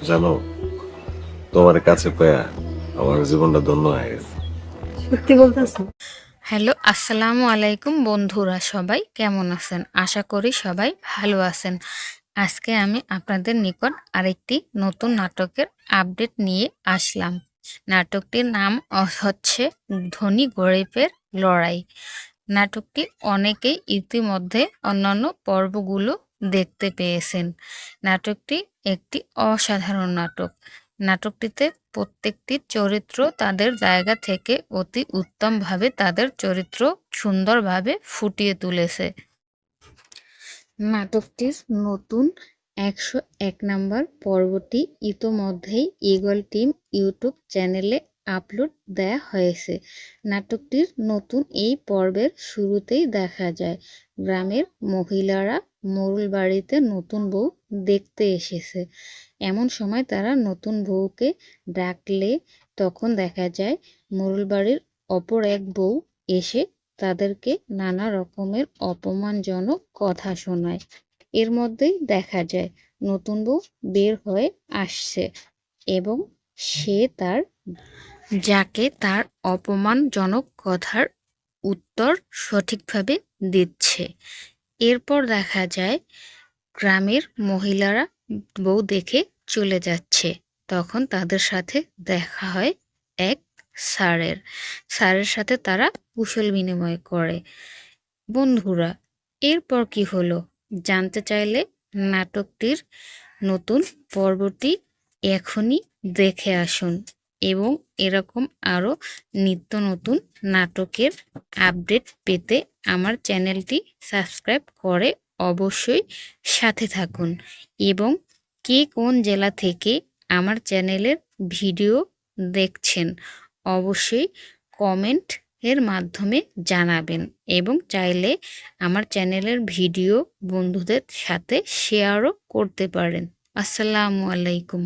জানো, তোমার কাছে পেয়ে আমার জীবনটা ধন্য হয়ে গেছে। সত্যি বলতেছো? হ্যালো, আসসালামু আলাইকুম বন্ধুরা, সবাই কেমন আছেন? আশা করি সবাই ভালো আছেন। আজকে আমি আপনাদের নিকট আরেকটি নতুন নাটকের আপডেট নিয়ে আসলাম। নাটকটির নাম হচ্ছে ধনী গরিবের লড়াই। নাটকটি অনেকেই ইতিমধ্যে অন্যান্য পর্বগুলো দেখতে পেয়েছেন। নাটকটি একটি অসাধারণ নাটক। নাটকটিতে প্রত্যেকটি চরিত্র তাদের জায়গা থেকে অতি উত্তমভাবে তাদের চরিত্র সুন্দরভাবে ফুটিয়ে তুলেছে। নাটকটির নতুন ১০১ নম্বর পর্বটি ইতোমধ্যেই ঈগল টিম ইউটিউব চ্যানেলে আপলোড দেয়া হয়েছে। নাটকটির নতুন এই পর্বের শুরুতেই দেখা যায় গ্রামের মহিলারা মোড়ল বাড়িতে নতুন বউ দেখতে এসেছে। এমন সময় তারা নতুন বউকে ডাকলে তখন দেখা যায় মোড়ল বাড়ির অপর এক বউ এসে তাদেরকে নানা রকমের অপমানজনক কথা শোনায়। এর মধ্যেই দেখা যায় নতুন বউ বের হয়ে আসছে এবং সে যাকে তার অপমানজনক কথার উত্তর সঠিকভাবে দিচ্ছে। এরপর দেখা যায় গ্রামের মহিলারা বউ দেখে চলে যাচ্ছে। তখন তাদের সাথে দেখা হয় এক স্যারের। স্যারের সাথে তারা কুশল বিনিময় করে। বন্ধুরা, এরপর কি হলো জানতে চাইলে নাটকটির নতুন পর্বটি এখনই দেখে আসুন এবং এরকম আরও নিত্য নতুন নাটকের আপডেট পেতে আমার চ্যানেলটি সাবস্ক্রাইব করে অবশ্যই সাথে থাকুন এবং কে কোন জেলা থেকে আমার চ্যানেলের ভিডিও দেখছেন অবশ্যই কমেন্ট এর মাধ্যমে জানাবেন এবং চাইলে আমার চ্যানেলের ভিডিও বন্ধুদের সাথে শেয়ারও করতে পারেন। আসসালামু আলাইকুম।